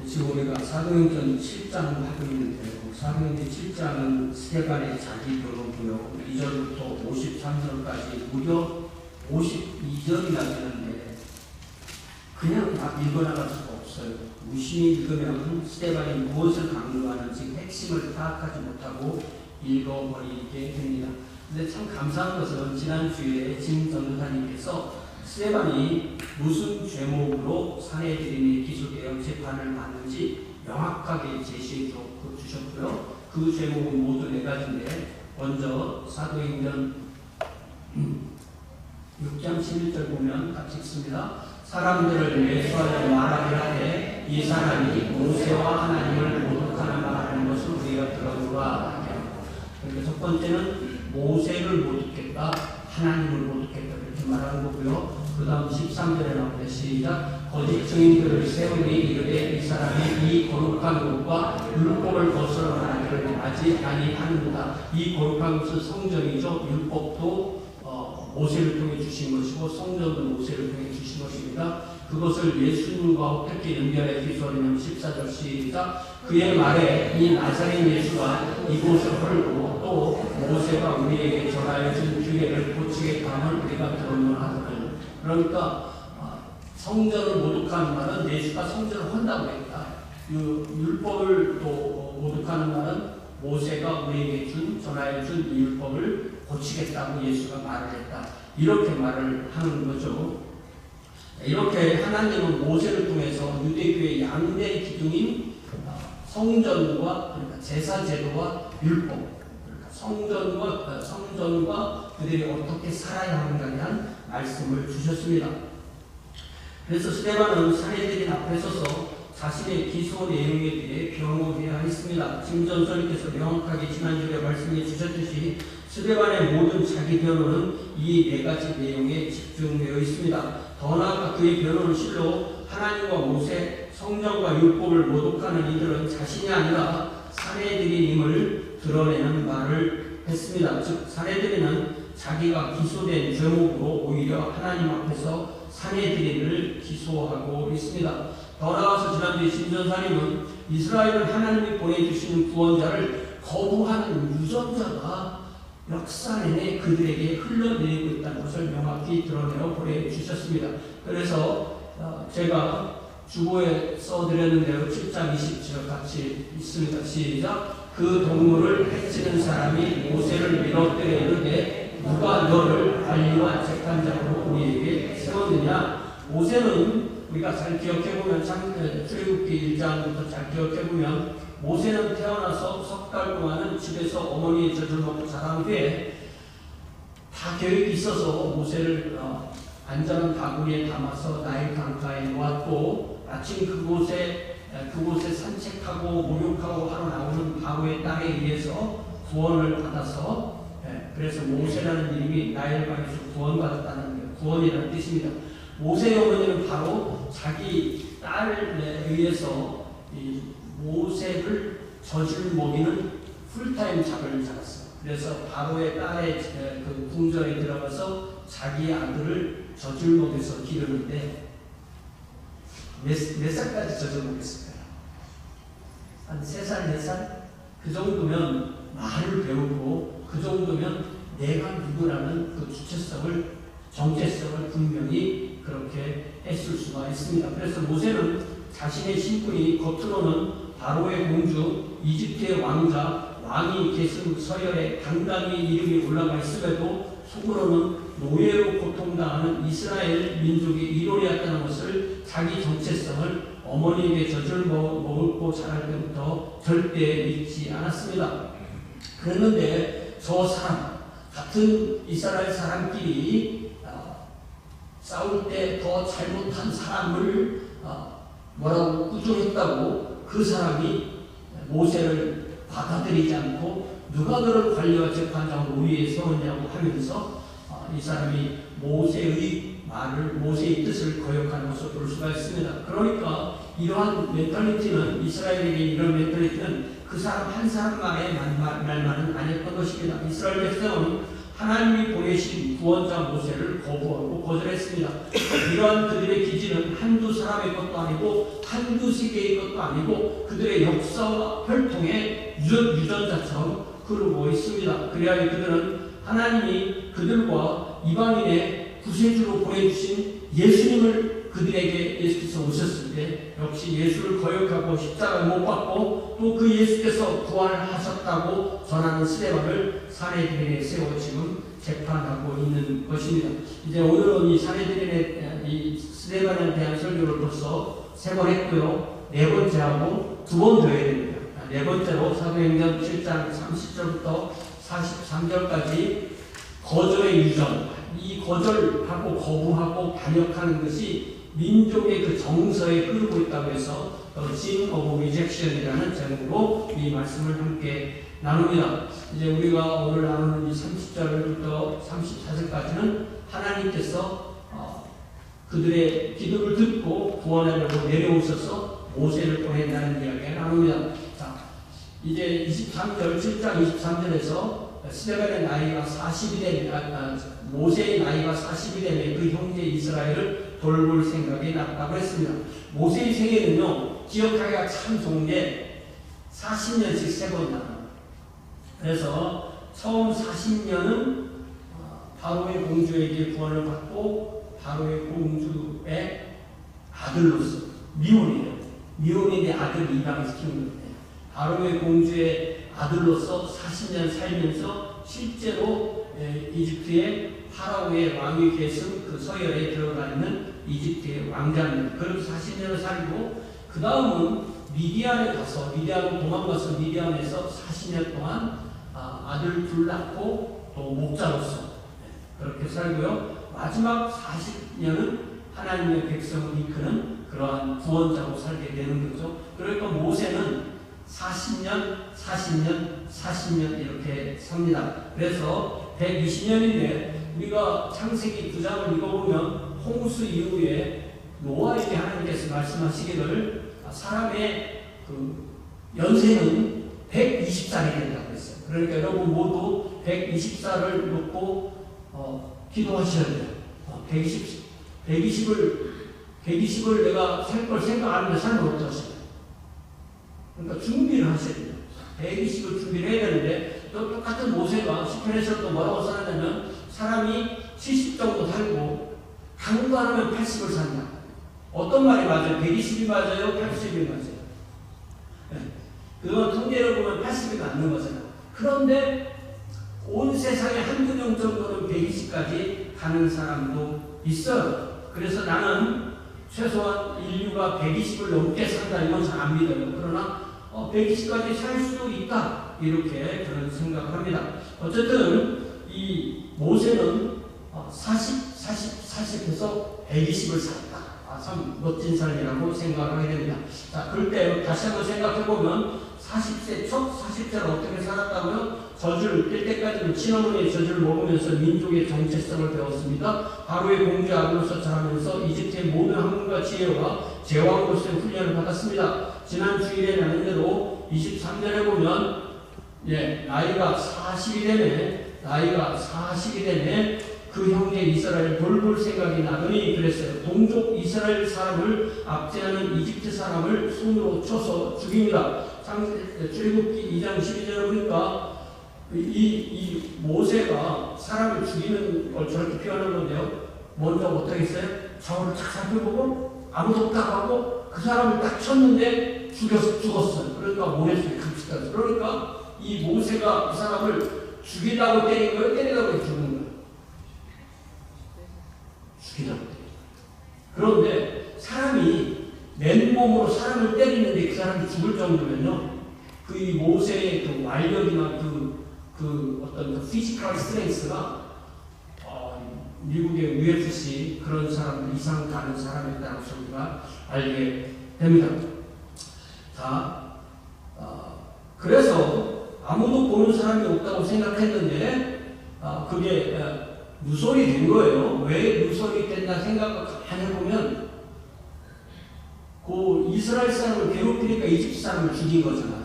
지금 우리가 사도행전 7장 하고 있는데요. 사도행전 7장은 스데반의 자기 변호고요. 2절부터 53절까지 무려 52절이나 되는데 그냥 막 읽어나갈 수가 없어요. 무심히 읽으면 스데반이 무엇을 강조하는지 핵심을 파악하지 못하고 읽어버리게 됩니다. 근데 참 감사한 것은 지난주에 진 전도사님께서 스데반이 무슨 죄목으로 사내들인이 기소되어 재판을 받는지 명확하게 제시해 주셨고요. 그 제목은 모두 4가지인데 먼저 사도행전 6장 11절 보면 같이 읽습니다. 사람들을 매수하려 말하게 하되 이 사람이 모세와 하나님을 모독하는 말하는 것을 우리가 들어보라. 그러니까 첫 번째는 모세를 모독했다, 하나님을 모독했다 이렇게 말하는 거고요. 그 다음 13절에 나오는데 시작. 거짓 증인들을 세우니 이르되 이 사람이 이 거룩한 것과 율법을 거스르는 하지 아니하는도다. 이 거룩한 것은 성전이죠. 율법도 모세를 통해 주신 것이고 성전도 모세를 통해 주신 것입니다. 그것을 예수님과 어떻게 연결해 기소하냐면 14절 시작. 그의 말에 이 나사렛 예수가 이곳을 헐고 또 모세가 우리에게 전하여 준 규례를 고치겠다 함을 우리가 들었노라. 그러니까 성전을 모독하는 말은 예수가 성전을 헌다고 했다. 율법을 또 모독하는 말은 모세가 우리에게 전하여 준 율법을 고치겠다고 예수가 말을 했다. 이렇게 말을 하는 거죠. 이렇게 하나님은 모세를 통해서 유대교의 양대 기둥인 성전과 그러니까 제사 제도와 율법, 그러니까 성전과 그들이 어떻게 살아야 하는가에 대한 말씀을 주셨습니다. 그래서 스데반은 사내들인 앞에 서서 자신의 기소 내용에 대해 변호해야 했습니다. 지금 전설님께서 명확하게 지난주에 말씀해 주셨듯이 스데반의 모든 자기 변호는 이 4가지 내용에 집중되어 있습니다. 더 나아가 그의 변호는 실로 하나님과 모세, 성전과 율법을 모독하는 이들은 자신이 아니라 사내들인임을 드러내는 말을 했습니다. 즉 사내들인은 자기가 기소된 죄목으로 오히려 하나님 앞에서 사내들인을 기소하고 있습니다. 더 나아가서 지난주에 신전사님은 이스라엘은 하나님이 보내주시는 구원자를 거부하는 유전자가 역사 내내 그들에게 흘러내리고 있다는 것을 명확히 드러내어 보내주셨습니다. 그래서 제가 주보에 써드렸는데요. 7장 27절 같이 있습니다. 시작. 그 동물을 해치는 사람이 모세를 밀어뜨려 이르되 누가 너를 관리와 재판장으로 우리에게 세웠느냐. 모세는 우리가 잘 기억해보면 출애굽기 1장부터 잘 기억해보면 모세는 태어나서 석 달 동안은 집에서 어머니의 젖을 먹고 자란 후에 다 계획이 있어서 모세를 안전한 바구니에 담아서 나일 강가에 놓았고 마침 그곳에 산책하고 목욕하고 하러 나오는 바로의 딸에 의해서 구원을 받아서 그래서 모세라는 이름이 나일강에서 구원받았다는 구원이라는 뜻입니다. 모세의 어머니는 바로 자기 딸에 의해서 이 모세를 젖을 먹이는 풀타임 잡을 잡았어요. 그래서 바로의 딸의 그 궁전에 들어가서 자기 아들을 젖을 먹여서 기르는데 몇 살까지 젖을 먹였을까요? 한 3살, 4살? 그 정도면 말을 배우고 그 정도면 내가 누구라는 그 정체성을 분명히 그렇게 했을 수가 있습니다. 그래서 모세는 자신의 신분이 겉으로는 바로의 공주, 이집트의 왕자, 왕이 계승 서열에 당당히 이름이 올라가 있음에도 속으로는 노예로 고통당하는 이스라엘 민족의 일원이었다는 것을 자기 정체성을 어머니에게 젖을 먹고 자랄 때부터 절대 잊지 않았습니다. 그랬는데 저 사람, 같은 이스라엘 사람끼리 싸울 때 더 잘못한 사람을 뭐라고 꾸중했다고 그 사람이 모세를 받아들이지 않고 누가 그를 관리와 재판장으로 위에 세웠냐고 하면서 이 사람이 모세의 말을, 모세의 뜻을 거역하는 것을 볼 수가 있습니다. 그러니까 이러한 멘탈리티는, 이스라엘에게 이런 멘탈리티는 그 사람 한 사람만의 말만은 아니었던 것입니다. 이스라엘 백성은 하나님이 보내신 구원자 모세를 거부하고 거절했습니다. 이러한 그들의 기질은 한두 사람의 것도 아니고 한두 세계의 것도 아니고 그들의 역사와 혈통의 유전자처럼 흐르고 있습니다. 그래야 그들은 하나님이 그들과 이방인의 구세주로 보내주신 예수님을 그들에게 예수께서 오셨을 때 역시 예수를 거역하고 십자가를 못 받고 또 그 예수께서 부활하셨다고 전하는 스데반을 사내들인에 세워 지금 재판하고 있는 것입니다. 이제 오늘은 이 사내들인의 이 스데반에 대한 설교를 벌써 3번 했고요. 4번째 하고 2번 더 해야 됩니다. 4번째로 사도행전 7장 30절부터 43절까지 거절의 유전, 이 거절하고 거부하고 반역하는 것이 민족의 그 정서에 흐르고 있다고 해서 Sin of Rejection이라는 제목으로 이 말씀을 함께 나눕니다. 이제 우리가 오늘 나누는 이 30절부터 34절까지는 하나님께서 그들의 기도를 듣고 구원하려고 내려오셔서 모세를 보낸다는 이야기를 나눕니다. 자, 이제 23절, 7장 23절에서 스데반의 나이가 40이 되면, 모세의 나이가 40이 되면 그 형제 이스라엘을 돌볼 생각이 났다고 했습니다. 모세의 생애는요, 기억하기가 참 좋은 게 40년씩 3번 나와요. 그래서 처음 40년은 바로의 공주에게 구원을 받고 바로의 공주의 아들로서 미혼이에요. 미혼인의 아들 이방을 키우는 거예요. 바로의 공주의 아들로서 40년 살면서 실제로 이집트의 파라오의 왕위 계승 그 서열에 들어가 있는 이집트의 왕자입니다. 그리고 40년을 살고 그 다음은 미디안에 가서 미디안으로 도망가서 미디안에서 40년 동안 아들 둘 낳고 또 목자로서 그렇게 살고요. 마지막 40년은 하나님의 백성을 이끄는 그러한 구원자로 살게 되는 거죠. 그러니까 모세는 40년, 40년, 40년 이렇게 삽니다. 그래서 120년인데 우리가 창세기 9장을 읽어보면 홍수 이후에 노아에게 하나님께서 말씀하시기를 사람의 그 연세는 120살이 된다고 했어요. 그러니까 여러분 모두 120살을 놓고 기도하셔야 돼요. 120을 내가 살 걸 생각하는데 살면 어떠세요? 그러니까 준비를 하셔야 돼요. 120을 준비를 해야 되는데 또 똑같은 모세가 시편에서도 뭐라고 써놨냐면 사람이 70 정도 살고 당도 안 하면 80을 산다. 어떤 말이 맞아요? 120이 맞아요? 80이 맞아요? 네. 그건 통계를 보면 80이 맞는 거잖아요. 그런데 온 세상에 한두 명 정도는 120까지 가는 사람도 있어요. 그래서 나는 최소한 인류가 120을 넘게 산다 이건 잘 안 믿어요. 그러나 120까지 살 수도 있다 이렇게 그런 생각을 합니다. 어쨌든 이 모세는 40해서 120을 살았다. 참 멋진 삶이라고 생각을 하게 됩니다. 자, 그럴 때 다시 한번 생각해보면 40세 첫 40세를 어떻게 살았다고요? 젖을 뗄 때까지는 친어머니의 젖을 먹으면서 민족의 정체성을 배웠습니다. 바로의 공주 아들로서 자라면서 이집트의 모든 학문과 지혜와 제왕으로서의 훈련을 받았습니다. 지난 주일에 나눈 대로 23절에 보면 나이가 40이 되네 그 형제 이스라엘 돌볼 생각이 나더니 그랬어요. 동족 이스라엘 사람을 압제하는 이집트 사람을 손으로 쳐서 죽입니다. 출애굽기 2장 12절에 보니까 이 모세가 사람을 죽이는 걸 저렇게 표현한 건데요. 먼저 어떻게 했어요? 저를 딱 살펴보고 아무도 없다고 하고 그 사람을 딱 쳤는데 죽었어요. 그러니까 모래속에 감축했어요. 그러니까 이 모세가 그 사람을 죽이려고 때린 거예요? 때리려고 죽은 거예요? 죽이려고 때린 거예요. 그런데 사람이 맨몸으로 사람을 때리는데 그 사람이 죽을 정도면요. 그 이 모세의 그 완력이나 그 어떤 그 피지컬 스트렝스가 미국의 UFC 그런 사람들 이상 가는 사람이라고 우리가 알게 됩니다. 자, 그래서 아무도 보는 사람이 없다고 생각했는데 그게 누설이 된 거예요. 왜 누설이 됐나 생각을 가만히 해보면 그 이스라엘 사람을 괴롭히니까 이집트 사람을 죽인 거잖아요.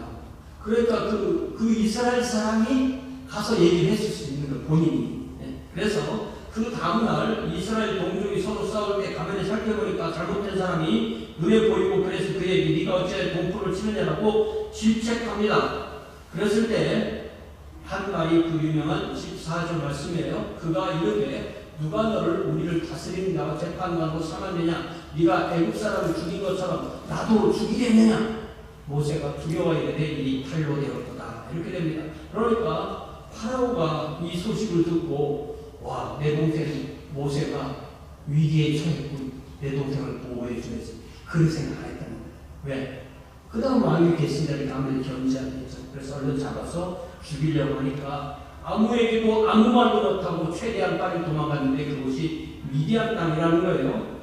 그러니까 그 이스라엘 사람이 가서 얘기를 했을 수 있는 거예요. 본인이. 그래서 그 다음날 이스라엘 동족이 서로 싸울 때 가만히 살펴보니까 잘못된 사람이 눈에 보이고 그래서 그에게 네가 어찌하여 동포를 치느냐라고 질책합니다. 그랬을 때 한 말이 그 유명한 14절 말씀이에요. 그가 이르되 누가 너를 우리를 다스리는가 재판관으로 삼았느냐 네가 애굽 사람을 죽인 것처럼 나도 죽이겠느냐. 모세가 두려워 이르되 이 칼로 되었도다. 이렇게 됩니다. 그러니까 파라오가 이 소식을 듣고 와, 내 동생 모세가 위기에 처했군. 내 동생을 보호해 주면서 그런 생각 안 했다는 거예요. 왜? 그 다음 왕이 계시다니까 아무리 견제하겠죠. 그래서 얼른 잡아서 죽이려고 하니까 아무에게도 아무 말도 못하고 최대한 빨리 도망갔는데 그곳이 미디안 땅이라는 거예요.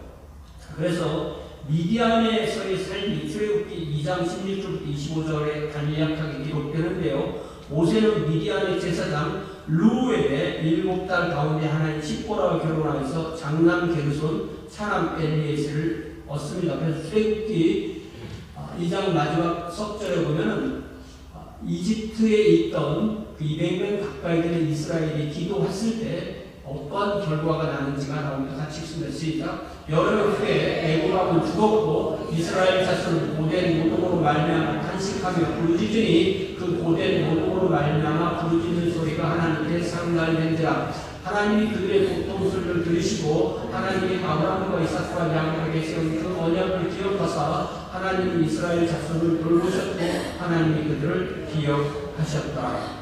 그래서 미디안에서의 삶이 출애굽기 2장 16절부터 25절에 간략하게 기록되는데요. 모세는 미디안의 제사장 루엘의 7딸 가운데 하나인 십보라와 결혼하여서 장남 게르손, 차남 엘리에셀을 얻습니다. 그래서 출애굽기 2장 마지막 석절에 보면은 이집트에 있던 그 200명 가까이 되는 이스라엘이 기도했을 때 어떠한 결과가 나는지가 나옵니다. 같이 읽습니다. 시작. 여러 해 후에 애굽 왕은 죽었고 이스라엘 자손은 고된 노동으로 말미암아 탄식하며 부르짖으니 그 고된 노동으로 말미암아 부르짖는 소리가 하나님께 상달된지라. 하나님이 그들의 고통소리를 들으시고 하나님이 아브라함과 이삭과 야곱에게 세운 그 언약을 기억하사 하나님이 이스라엘 자손을 돌보셨고 하나님이 그들을 기억하셨다.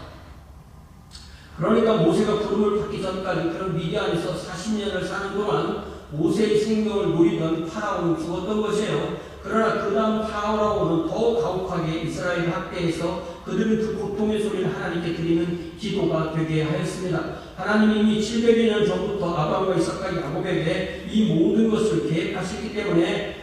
그러니까 모세가 부름을 받기 전까지 그런 미디안에서 40년을 사는 동안 모세의 생명을 누리던 파라오는 죽었던 것이에요. 그러나 그 다음 파라오는 더욱 가혹하게 이스라엘 학대에서 그들은 그 고통의 소리를 하나님께 드리는 기도가 되게 하였습니다. 하나님이 이미 700여 년 전부터 아브라함과 이삭과 야곱에게 이 모든 것을 계획하셨기 때문에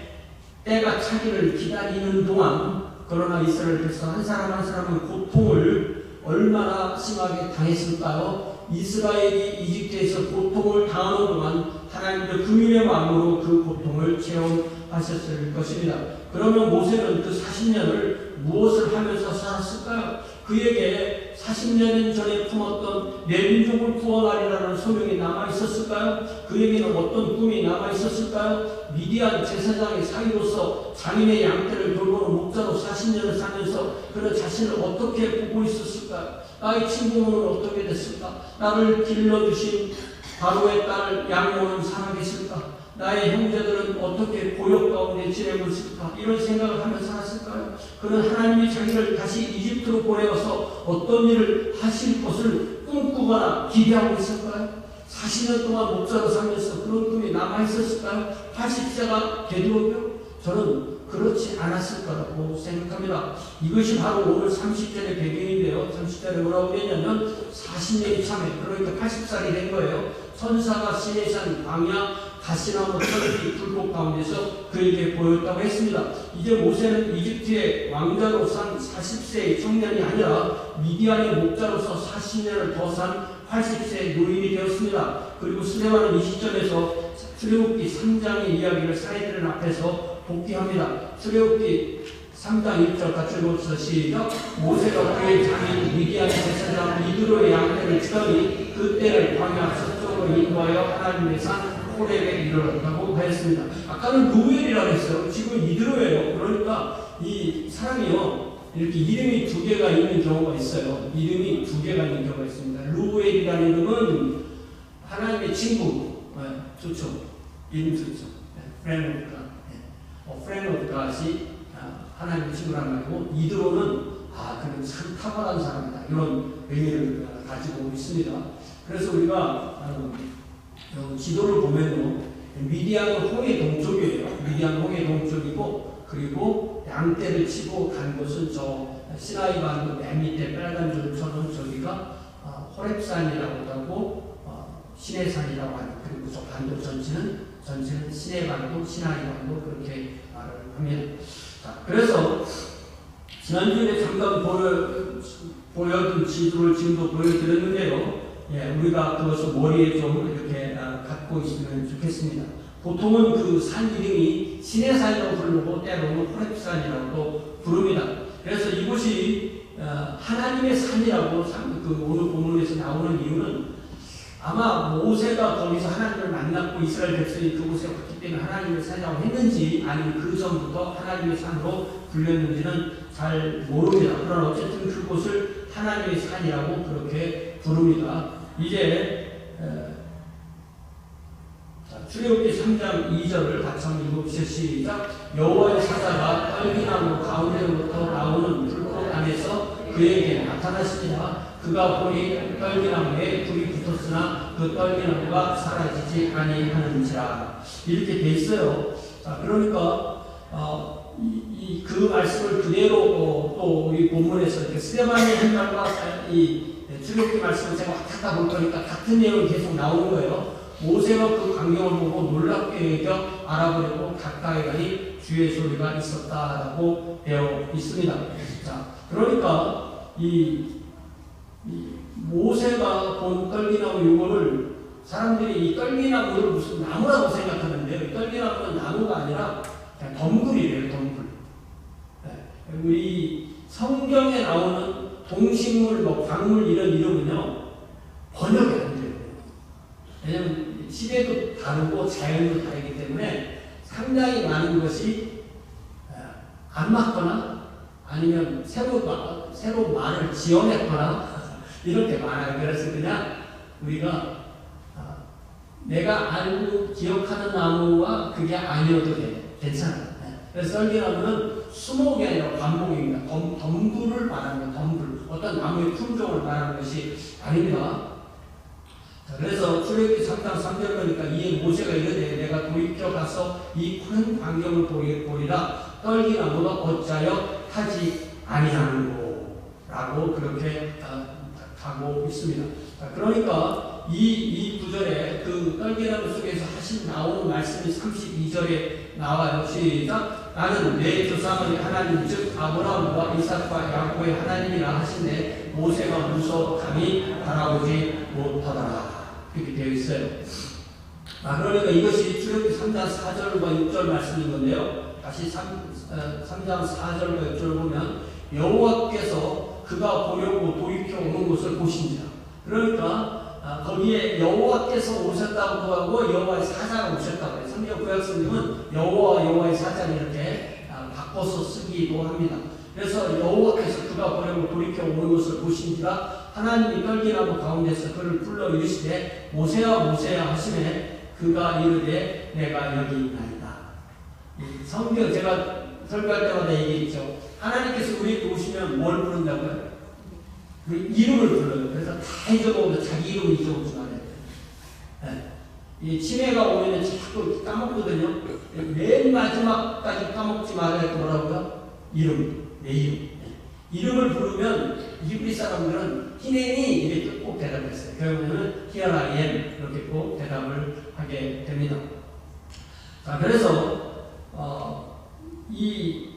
때가 차기를 기다리는 동안 그러나 이스라엘 백성 한 사람 한 사람은 고통을 얼마나 심하게 당했을까요? 이스라엘이 이집트에서 고통을 당하는 동안 하나님도 긍휼의 마음으로 그 고통을 체험하셨을 것입니다. 그러면 모세는 그 40년을 무엇을 하면서 살았을까요? 그에게 40년 전에 품었던 내 민족을 구원하리라는 소명이 남아있었을까요? 그에게는 어떤 꿈이 남아있었을까요? 미디안 제사장의 사위로서 장인의 양떼를 돌보는 목자로 40년을 살면서 그는 자신을 어떻게 보고 있었을까요? 나의 친구는 어떻게 됐을까? 나를 길러주신 바로의 딸 양모는 살아계실까? 나의 형제들은 어떻게 고역 가운데 지내고 있을까? 이런 생각을 하며 살았을까요? 그는 하나님이 자기를 다시 이집트로 보내어서 어떤 일을 하실 것을 꿈꾸거나 기대하고 있을까요? 40년 동안 목자로 살면서 그런 꿈이 남아있었을까요? 80세가 되도록요? 저는 그렇지 않았을 거라고 생각합니다. 이것이 바로 오늘 30절의 배경인데요. 30절에 뭐라고 되냐면 40년이 참에 그러니까 80살이 된 거예요. 천사가 시내산 광야 가시나무 철기 불꽃 가운데서 그에게 보였다고 했습니다. 이제 모세는 이집트의 왕자로 산 40세의 청년이 아니라 미디안의 목자로서 40년을 더 산 80세의 노인이 되었습니다. 그리고 스데반은 이 시점에서 출애굽기 3장의 이야기를 사례들은 앞에서 복귀합니다. 출애굽기 3장 1절 같이 읽어봅시다. 시작. 모세가 그의 장인 미디안의 제사장 이드로의 양떼를 치더니 그때를 광야 서쪽으로 인도하여 하나님의 산 호렙에 이르렀다고 하였습니다. 아까는 루엘이라고 했어요. 지금 이드로예요. 그러니까 이 사람이요 이렇게 이름이 두 개가 있는 경우가 있어요. 이름이 두 개가 있는 경우가 있습니다. 루엘이라는 이름은 하나님의 친구. 좋죠. 이름 좋죠. 프렌드 오브 갓. 프렌드 오브 갓이 하나님의 친구라는 말이고 이드로는 그는 참 탁월한 사람이다. 이런 의미를 가지고 있습니다. 그래서 우리가 지도를 보면요. 미디안은 홍해 동쪽이에요. 미디안은 홍해 동쪽이고 그리고 양떼를 치고 간 곳은 저 시나이 반도 맨 밑에 빨간 줄처럼 저기가 호렙산이라고 하고 시내산이라고 하는 그리고 저 반도 전체는 시내 반도, 시나이 반도 그렇게 말을 합니다. 자, 그래서 지난주에 잠깐 보여준 지도를 지금도 보여드렸는데요. 우리가 그것을 머리에 좀 이렇게 갖고 있으면 좋겠습니다. 보통은 그 산 이름이 시내산이라고 부르고 때로는 호렙산이라고도 부릅니다. 그래서 이곳이 하나님의 산이라고 그 오늘 본문에서 나오는 이유는 아마 모세가 거기서 하나님을 만났고 이스라엘 백성이 그곳에 왔기 때문에 하나님의 산이라고 했는지 아니면 그 전부터 하나님의 산으로 불렸는지는 잘 모릅니다. 그러나 어쨌든 그곳을 하나님의 산이라고 그렇게 부릅니다. 이제 출애굽기 3장 2절을 같이 한번 읽어보시죠. 시작. 여호와의 사자가 떨기나무 가운데로부터 나오는 불꽃 안에서 그에게 나타났습니다. 그가 보니 떨기나무에 불이 붙었으나 그 떨기나무가 사라지지 아니하는지라. 이렇게 돼 있어요. 자, 그러니까 그 말씀을 그대로 또 우리 본문에서 이렇게 스데반의 현장과 이 출애굽기 말씀을 제가 왔다 볼 거니까 같은 내용이 계속 나오는 거예요. 모세가 그 광경을 보고 놀랍게 여겨 알아보려고 가까이 가니 주의 소리가 있었다라고 되어 있습니다. 자, 그러니까 이 모세가 본 떨기나무 요거를 사람들이 이 떨기나무를 무슨 나무라고 생각하는데요. 이 떨기나무는 나무가 아니라 그냥 덩굴이래요. 덩굴. 네. 우리 성경에 나오는 동식물, 뭐 광물 이런 이름은요 번역이 안 돼요. 왜냐면 시대도 다르고 자연도 다르기 때문에 상당히 많은 것이 안 맞거나 아니면 새로 말을 지어냈거나 이렇게 많아요. 그래서 그냥 우리가 내가 알고 기억하는 나무와 그게 아니어도 괜찮아요. 그래서 떨기나무는 수목이 아니라 관목입니다. 덩굴을 말하는 거예요. 덩굴. 어떤 나무의 품종을 말하는 것이 아닙니다. 그래서 출애굽기 3장 3절 보니까 이에 모세가 이르되 내가 돌이켜 가서 이 큰 광경을 보리라 떨기나무가 어찌하여 타지 아니하는고 라고 그렇게 가고 있습니다. 그러니까 이 구절에 그 떨기나무 속에서 나오는 말씀이 32절에 나와요. 시작. 나는 내 조상의 하나님 즉 아브라함과 이삭과 야곱의 하나님이라 하신데 모세가 무서워 감히 바라보지 못하더라. 이렇게 되어 있어요. 그러니까 이것이 출애굽기 3장 4절과 6절 말씀인 건데요. 다시 3장 4절과 6절을 보면 여호와께서 그가 보려고 돌이켜 오는 것을 보신지라. 그러니까 거기에 여호와께서 오셨다고 하고 여호와의 사자가 오셨다고 해요. 성경 구약성경은 여호와의 사자를 이렇게 바꿔서 쓰기도 합니다. 그래서 여호와께서 그가 보려고 돌이켜 오는 것을 보신지라 하나님이 떨기나무 가운데서 그를 불러 이르시되 모세야 모세야 하시매 그가 이르되 내가 여기 있나이다. 성경 제가 설교할 때마다 얘기했죠. 하나님께서 우리에게 오시면 뭘 부른다고요? 그 이름을 불러요. 그래서 다 잊어먹어도 자기 이름을 잊어먹지 말아야 돼요. 네. 이 치매가 오면 자꾸 까먹거든요. 맨 마지막까지 까먹지 말아야 할 뭐라고요? 이름. 내 이름. 네. 이름을 부르면 히브리 사람들은 히네니 이렇게 꼭 대답했어요. 결국에는 Here I am 이렇게 꼭 대답을 하게 됩니다. 자, 그래서 이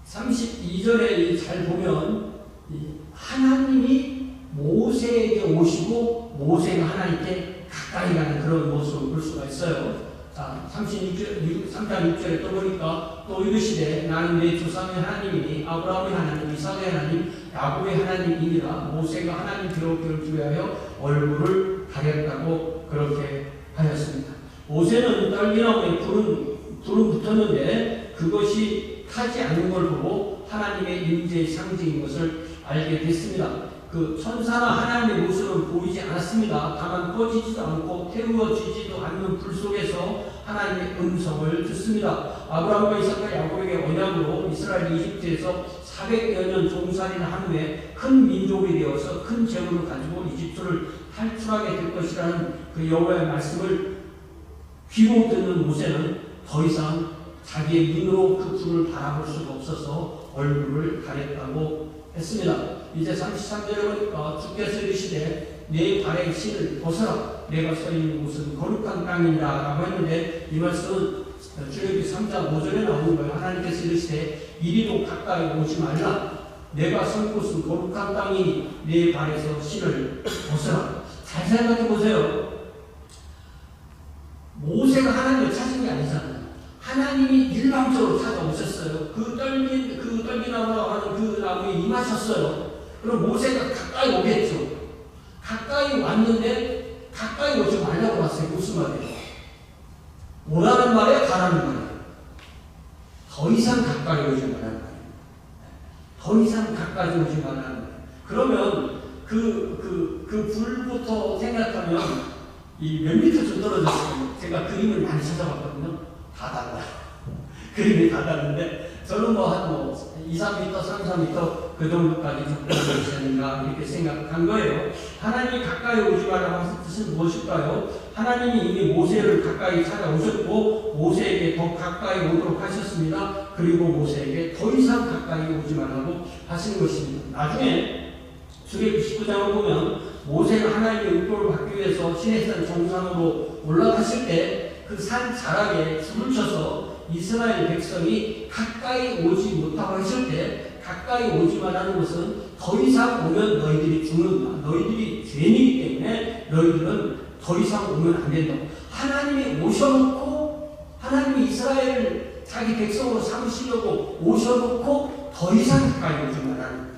32절에 잘 보면 하나님이 모세에게 오시고 모세가 하나님께 가까이 가는 그런 모습을 볼 수가 있어요. 자, 3장 6절에 또 보니까 또 이르시되 나는 내 조상의 하나님이니 아브라함의 하나님, 이삭의 하나님, 야곱의 하나님이니라. 모세가 하나님 기록을 위하여 얼굴을 가렸다고 그렇게 하였습니다. 모세는 떨기나무에 불은 붙었는데 그것이 타지 않는 걸 보고 하나님의 임재의 상징인 것을 알게 됐습니다. 그 천사나 하나님의 모습은 보이지 않았습니다. 다만 꺼지지도 않고 태우어지지도 않는 불 속에서 하나님의 음성을 듣습니다. 아브라함과 이삭과 야곱에게 언약으로 이스라엘이 이집트에서 400여 년 종살이를 한 후에 큰 민족이 되어서 큰 재물을 가지고 이집트를 탈출하게 될 것이라는 그 여호와의 말씀을 귀로 듣는 모세는 더 이상 자기의 눈으로 그 불을 바라볼 수가 없어서 얼굴을 가렸다고 했습니다. 이제 33절에 보니까 주께서 이르시되 내 발의 신을 벗어라. 내가 서 있는 곳은 거룩한 땅이라 라고 했는데 이 말씀은 출애굽기 3장 5절에 나오는 거예요. 하나님께서 이르시되 이리로 가까이 오지 말라. 내가 선 곳은 거룩한 땅이니 내 발에서 신을 벗어라. 잘 생각해 보세요. 모세가 하나님을 찾은 게 아니잖아요. 하나님이 일방적으로 찾아오셨어요. 그 떨기나무라고 하는 그 나무에 임하셨어요. 그럼 모세가 가까이 오겠죠. 가까이 왔는데 가까이 오지 말라고 왔어요. 무슨 말이에요? 오라는 말에 가라는 말이에요. 더 이상 가까이 오지 말라는 말이에요. 더 이상 가까이 오지 말라는 말이에요. 그러면 그 불부터 생각하면 이 몇 미터 좀 떨어졌어요. 제가 그림을 많이 찾아봤거든요. 다 달라요. 그림이 다 다른데 저는 한 2, 3m, 3, 4m 그 정도까지 접근할 수 있는가 이렇게 생각한 거예요. 하나님이 가까이 오지 말라고 하신 뜻은 무엇일까요? 하나님이 이미 모세를 가까이 찾아오셨고 모세에게 더 가까이 오도록 하셨습니다. 그리고 모세에게 더 이상 가까이 오지 말라고 하신 것입니다. 나중에 출애굽기 19장을 보면 모세가 하나님의 의도를 받기 위해서 시내산 정상으로 올라갔을 때 그 산 자락에 줄을 쳐서 이스라엘 백성이 가까이 오지 못하고 했을 때 가까이 오지 말라는 것은 더 이상 오면 너희들이 죽는다. 너희들이 죄인이기 때문에 너희들은 더 이상 오면 안 된다고. 하나님이 오셔놓고 하나님이 이스라엘을 자기 백성으로 삼으시려고 오셔놓고 더 이상 가까이 오지 말라는 거예요.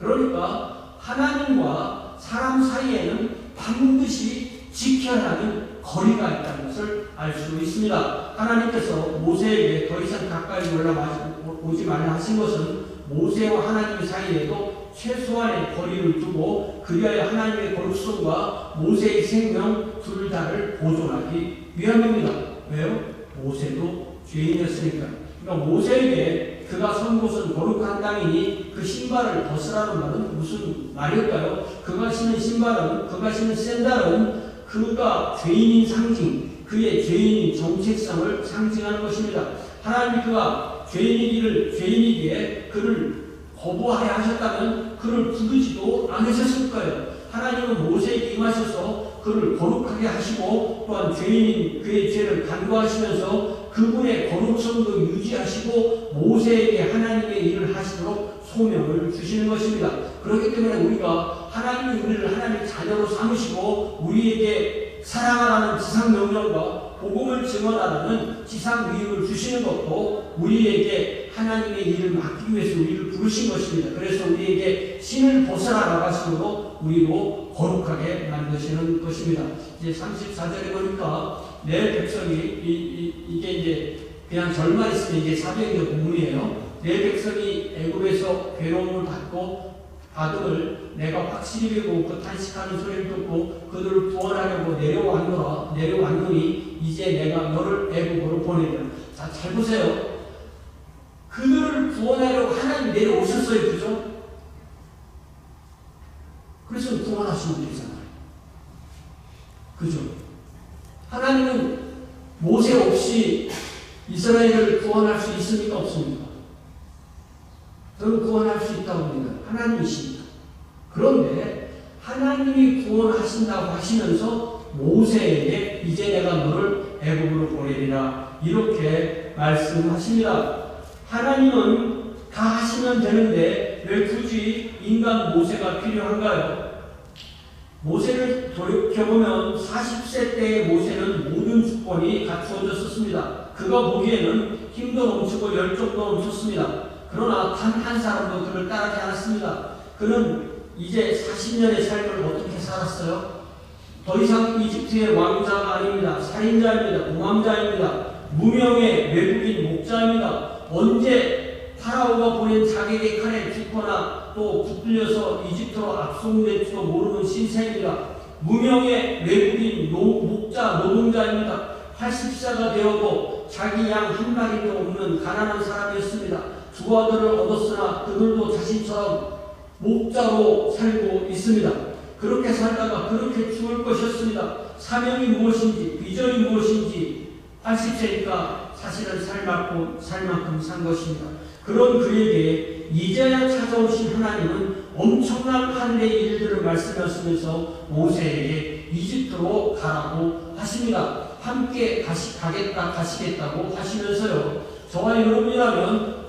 그러니까 하나님과 사람 사이에는 반드시 지켜야 하는 거리가 있다는 것을 알 수 있습니다. 하나님께서 모세에게 더 이상 가까이 오지 말라 하신 것은 모세와 하나님 사이에도 최소한의 거리를 두고 그리하여 하나님의 거룩성과 모세의 생명 둘 다를 보존하기 위함입니다. 왜요? 모세도 죄인이었으니까. 그러니까 모세에게 그가 선 곳은 거룩한 땅이니 그 신발을 벗으라는 말은 무슨 말일까요? 그가 신은 신발은, 그가 신은 샌들은 그가 죄인인 상징, 그의 죄인인 정체성을 상징하는 것입니다. 하나님이 그가 죄인이기에 그를 거부하여 하셨다면 그를 부르지도 않으셨을 거예요. 하나님은 모세에게 임하셔서 그를 거룩하게 하시고 또한 죄인인 그의 죄를 간구하시면서 그분의 거룩성도 유지하시고 모세에게 하나님의 일을 하시도록 소명을 주시는 것입니다. 그렇기 때문에 우리가 하나님이 우리를 하나님의 자녀로 삼으시고 우리에게 사랑하라는 지상 명령과 복음을 증언하라는 지상 위임을 주시는 것도 우리에게 하나님의 일을 맡기기 위해서 우리를 부르신 것입니다. 그래서 우리에게 신을 벗어나라고 하심으로 우리도 거룩하게 만드시는 것입니다. 이제 34절에 보니까 내 백성이 이게 이제 그냥 절만 있으면 이게 400여 본문이에요. 내 백성이 애굽에서 괴로움을 받음을 내가 확실히 보고 그 탄식하는 소리를 듣고 그들을 구원하려고 내려왔노니 이제 내가 너를 애굽으로 보내리라. 자, 잘 보세요. 그들을 구원하려고 하나님 내려오셨어요. 그죠? 그래서 구원하시면 되잖아요. 그죠? 하나님은 모세 없이 이스라엘을 구원할 수 있습니까? 없습니까? 저는 구원할 수 있다고 봅니다. 하나님이십니다. 그런데 하나님이 구원하신다고 하시면서 모세에게 이제 내가 너를 애굽으로 보내리라 이렇게 말씀하십니다. 하나님은 다 하시면 되는데 왜 굳이 인간 모세가 필요한가요? 모세를 돌이켜보면 40세 때의 모세는 모든 조건이 갖추어졌었습니다. 그가 보기에는 힘도 넘치고 열정도 넘쳤습니다. 그러나 단 한 사람도 그를 따르지 않았습니다. 그는 이제 40년의 삶을 어떻게 살았어요? 더 이상 이집트의 왕자가 아닙니다. 살인자입니다. 공황자입니다. 무명의 외국인 목자입니다. 언제 파라오가 보낸 자객의 칼에 죽거나 또 붙들려서 이집트로 압송될지도 모르는 신세입니다. 무명의 외국인 목자 노동자입니다. 80세가 되어도 자기 양 한 마리도 없는 가난한 사람이었습니다. 두 아들을 얻었으나 그들도 자신처럼 목자로 살고 있습니다. 그렇게 살다가 그렇게 죽을 것이었습니다. 사명이 무엇인지 비전이 무엇인지 80세니까 사실은 살 만큼 산 것입니다. 그런 그에게 이제야 찾아오신 하나님은 엄청난 하늘의 일들을 말씀하시면서 모세에게 이집트로 가라고 하십니다. 함께 가시겠다고 하시면서요. 저와 여러분이라면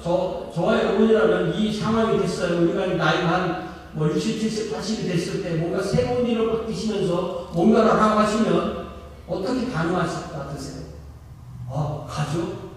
이 상황이 됐어요. 우리가 나이가 한 60, 70, 80이 됐을 때 뭔가 새로운 일을 맡기시면서 뭔가를 하라고 하시면 어떻게 반응하실 것 같으세요? 가죠?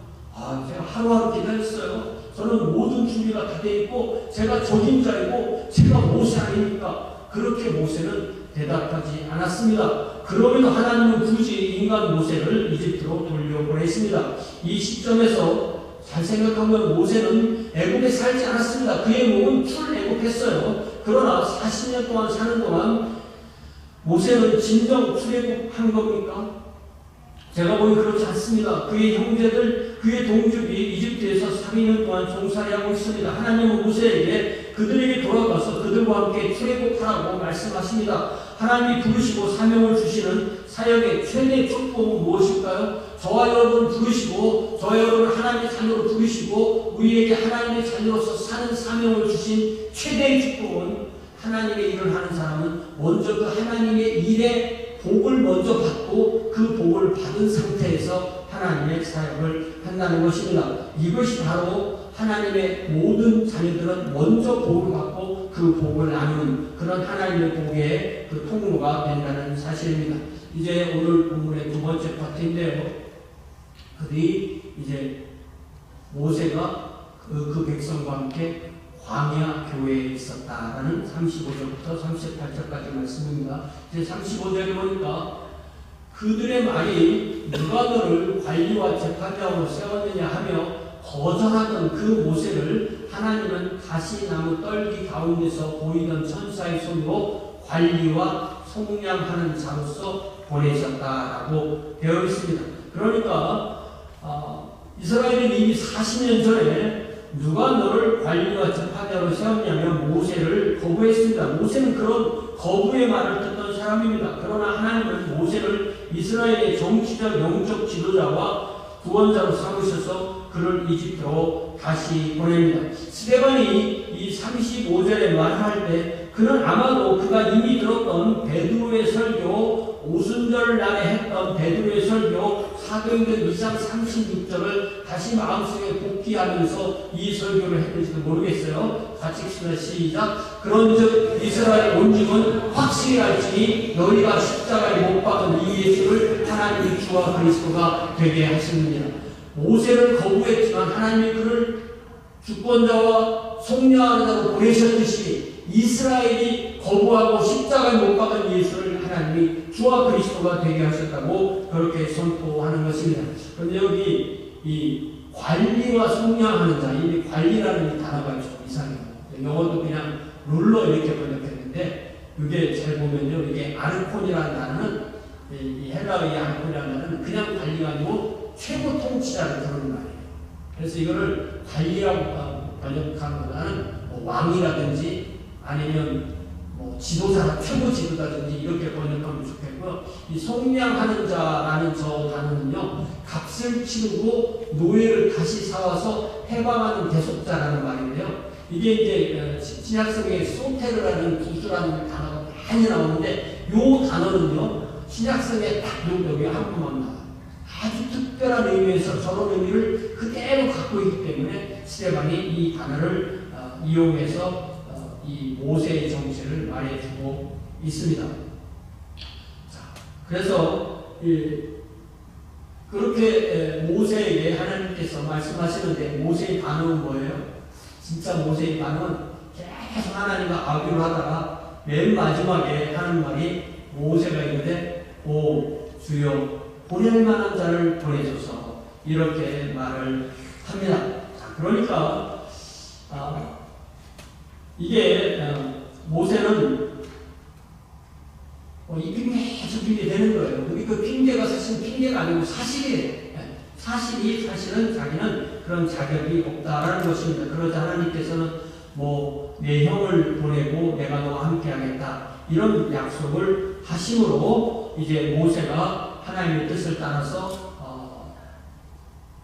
제가 하루하루 기다렸어요. 저는 모든 준비가 다 돼 있고 제가 적임자이고 제가 모세 아닙니까? 그렇게 모세는 대답하지 않았습니다. 그럼에도 하나님은 굳이 인간 모세를 이집트로 돌려보냈습니다. 이 시점에서 잘 생각하면 모세는 애국에 살지 않았습니다. 그의 몸은 출애국했어요. 그러나 40년 동안 사는 동안 모세는 진정 출애국한 겁니까? 제가 보기 그렇지 않습니다. 그의 형제들, 그의 동족이 이집트에서 400년 동안 종살이하고 있습니다. 하나님은 모세에게 그들에게 돌아가서 그들과 함께 출애국하라고 말씀하십니다. 하나님이 부르시고 사명을 주시는 사역의 최대 축복은 무엇일까요? 저와 여러분을 부르시고 저와 여러분을 하나님의 자녀로 부르시고 우리에게 하나님의 자녀로서 사는 사명을 주신 최대의 축복은 하나님의 일을 하는 사람은 먼저 그 하나님의 일에 복을 먼저 받고 그 복을 받은 상태에서 하나님의 사역을 한다는 것입니다. 이것이 바로 하나님의 모든 자녀들은 먼저 복을 받고 그 복을 나누는 그런 하나님의 복의 그 통로가 된다는 사실입니다. 이제 오늘 본문의 두 번째 파트인데요. 그들이 이제 모세가 그 백성과 함께 광야 교회에 있었다라는 35절부터 38절까지 말씀입니다. 이제 35절에 보니까 그들의 말이 누가 너를 관리와 재판장으로 세웠느냐 하며 거절하던 그 모세를 하나님은 가시나무 떨기 가운데서 보이던 천사의 손으로 관리와 속량하는 자로서 보내셨다라고 되어 있습니다. 그러니까 이스라엘은 이미 40년 전에 누가 너를 관리와 재판자로 세웠냐면 모세를 거부했습니다. 모세는 그런 거부의 말을 듣던 사람입니다. 그러나 하나님은 모세를 이스라엘의 정치적 영적 지도자와 구원자로 삼으셔서 그를 이집트로 다시 보냅니다. 스데반이 이 35절에 말할 때 그는 아마도 그가 이미 들었던 베드로의 설교, 오순절 날에 했던 베드로의 설교 사도행전 2장 36절을 다시 마음속에 복기하면서 이 설교를 했는지도 모르겠어요. 같이 읽습니다. 시작. 그런즉 이스라엘 온중은 확실히 알지니 너희가 십자가에 못 박은 이 예수를 하나님이 주와 그리스도가 되게 하십니다. 모세를 거부했지만 하나님이 그를 주권자와 속량하는 자로 보내셨듯이 이스라엘이 거부하고 십자가에 못 박은 예수를 하나님이 주와 그리스도가 되게 하셨다고 그렇게 선포하는 것입니다. 그런데 여기 이 관리와 속량하는 자, 이 관리라는 이 단어가 좀 이상해요. 영어도 그냥 룰러 이렇게 번역했는데 이게 잘 보면요, 이게 아르콘이라는 단어는 이 헬라어의 아르콘이라는 단어는 그냥 관리가 아니고 최고 통치자를 부르는 말이에요. 그래서 이거를 관리라고 번역한 것보다는 뭐 왕이라든지 아니면 뭐 지도자, 최고 지도자든지 이렇게 번역하면 좋겠고요. 이 속량하는 자라는 저 단어는요, 값을 치르고 노예를 다시 사와서 해방하는 대속자라는 말인데요. 이게 이제 신약성에 소테르라는 구주라는 단어가 많이 나오는데 이 단어는요, 신약성에 딱 여기 한 번만 나와요. 아주 특별한 의미에서 저런 의미를 그대로 갖고 있기 때문에 스데반이 이 단어를 이용해서 이 모세의 정체를 말해주고 있습니다. 자, 그래서 그렇게 모세에게 하나님께서 말씀하시는데 모세의 반응은 뭐예요? 진짜 모세의 반응은 계속 하나님과 악유를 하다가 맨 마지막에 하는 말이 모세가 이르되 오 주여 보낼 만한 자를 보내줘서 이렇게 말을 합니다. 자, 그러니까 이게 모세는 이 핑계 되는 거예요. 근데 그 핑계가 사실 핑계가 아니고 사실이에요. 사실은 자기는 그런 자격이 없다라는 것입니다. 그러자 하나님께서는 뭐 내 형을 보내고 내가 너와 함께 하겠다 이런 약속을 하심으로 이제 모세가 하나님의 뜻을 따라서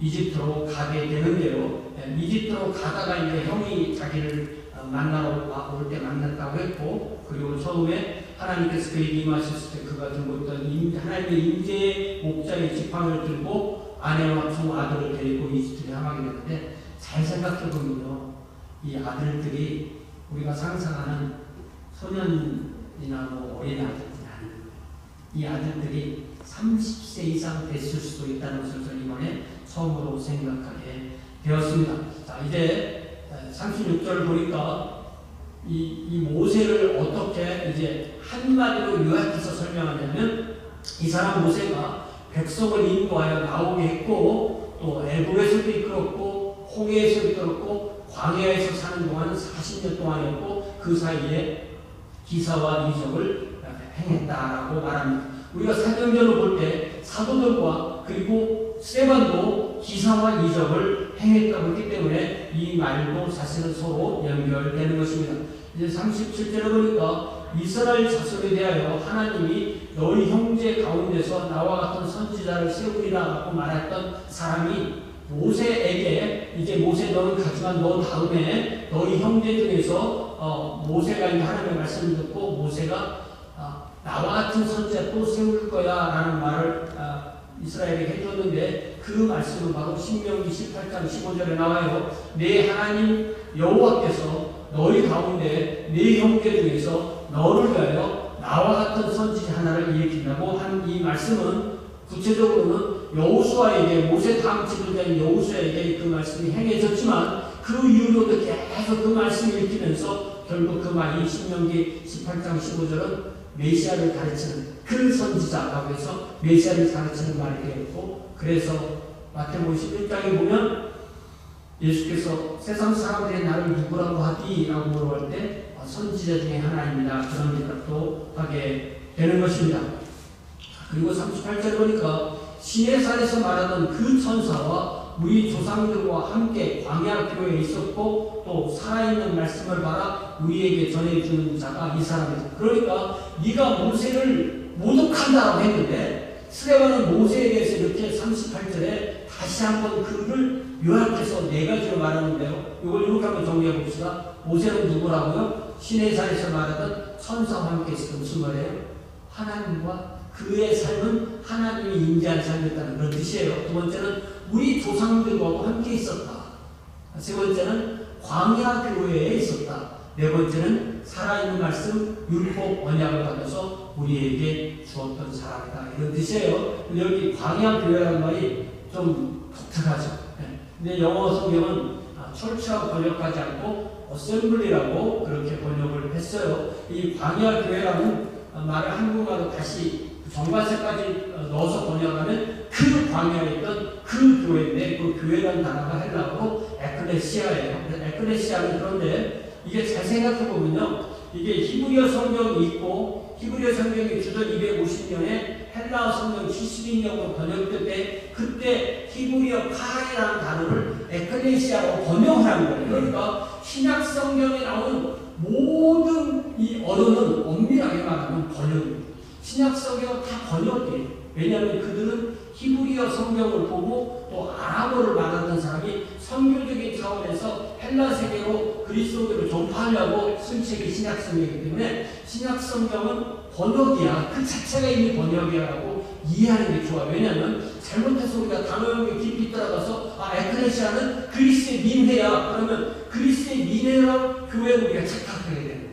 이집트로 가게 되는데요. 이집트로 가다가 이제 형이 자기를 만나러 올 때 만났다고 했고, 그리고 처음에 하나님께서 그에게 임하셨을 때 그가 들고 있던 하나님의 임재의 목자의 지팡이를 들고 아내와 두 아들을 데리고 이집트에 향하게 되는데, 잘 생각해보면요, 이 아들들이 우리가 상상하는 소년이나 뭐 어린 아들들이 아니에요. 이 아들들이 30세 이상 됐을 수도 있다는 것을 저는 이번에 처음으로 생각하게 되었습니다. 자, 이제 36절을 보니까 이 모세를 어떻게 이제 한마디로 요약해서 설명하냐면, 이 사람 모세가 백성을 인도하여 나오게 했고, 또 애굽에서도 이끌었고, 홍해에서 이끌었고, 광야에서 사는 동안 40년 동안이었고, 그 사이에 기사와 이적을 행했다라고 말합니다. 우리가 사도행전을 볼 때 사도들과 그리고 스데반도 기사와 이적을 행했다고 했기 때문에 이 말도 사실은 서로 연결되는 것입니다. 이제 37절에 보니까 이스라엘 자손에 대하여 하나님이 너희 형제 가운데서 나와 같은 선지자를 세우리라고 말했던 사람이 모세에게, 이제 모세 너는 가지만 너 다음에 너희 형제 중에서 모세가 이 하나님의 말씀을 듣고 모세가 나와 같은 선지자 또 세울 거야 라는 말을 이스라엘에게 해줬는데, 그 말씀은 바로 신명기 18장 15절에 나와요. 내 하나님 여호와께서 너희 가운데 네 형제 중에서 너를 위하여 나와 같은 선지자 하나를 일으킨다고 한 이 말씀은 구체적으로는 여호수아에게, 모세 다음 지도자인 여호수아에게 그 말씀이 행해졌지만, 그 이후로도 계속 그 말씀을 읽히면서 결국 그 말이 신명기 18장 15절은 메시아를 가르치는 그 선지자라고 해서 메시아를 가르치는 말이 되었고, 그래서 마태복음 11장에 보면 예수께서 세상 사람들이 나를 누구라고 하디? 라고 물어볼 때 선지자 중에 하나입니다. 그런 대답도 하게 되는 것입니다. 그리고 38절 보니까 시내산에서 말하던 그 천사와 우리 조상들과 함께 광야 교회에 있었고 또 살아있는 말씀을 받아 우리에게 전해주는 자가 이 사람이다. 그러니까 네가 모세를 모독한다라고 했는데, 스데반은 모세에 대해서 이렇게 38절에 다시 한번 그를 요약해서 네 가지로 말하는데요. 이걸 이렇게 한번 정리해 봅시다. 모세는 누구라고요? 시내산에서 말하던 천사와 함께 있었던, 무슨 말이에요? 하나님과 그의 삶은 하나님이 인자한 삶이었다는 그런 뜻이에요. 두 번째는 우리 조상들과도 함께 있었다. 세 번째는 광야 교회에 있었다. 네 번째는 살아있는 말씀, 율법, 언약을 받아서 우리에게 주었던 사람이다. 이런 뜻이에요. 근데 여기 광야 교회라는 말이 좀 독특하죠. 근데 영어 성경은 철치라고 번역하지 않고 어셈블리라고 그렇게 번역을 했어요. 이 광야 교회라는 말을 한국말로 다시 정관세까지 넣어서 번역하면 그 광야에 있던 그 교회인데, 그 교회라는 단어가 헬라어로 에클레시아예요. 에클레시아는, 그런데 이게 잘 생각해 보면요, 이게 히브리어 성경이 있고 히브리어 성경이 주전 250년에 헬라어 성경 72년으로 번역될 때, 그때 히브리어 카이라는 단어를 에클레시아로 번역하는 거예요. 그러니까 신약 성경에 나오는 모든 이 언어는 엄밀하게 말하면 번역입니다. 신약 성경은 다 번역이에요. 왜냐하면 그들은 히브리어 성경을 보고 또 아람어를 말하던 사람이 선교적인 차원에서 헬라 세계로 그리스도교를 전파하려고 쓴 책이 신약 성경이기 때문에 신약 성경은 번역이야, 그 자체가 이미 번역이야라고 이해하는 게 좋아요. 왜냐하면 잘못해서 우리가 단어용에 깊이 들어가서 에클레시아는 그리스의 민회야, 그러면 그리스의 민회랑 교회를 우리가 착각하게 되는 거예요.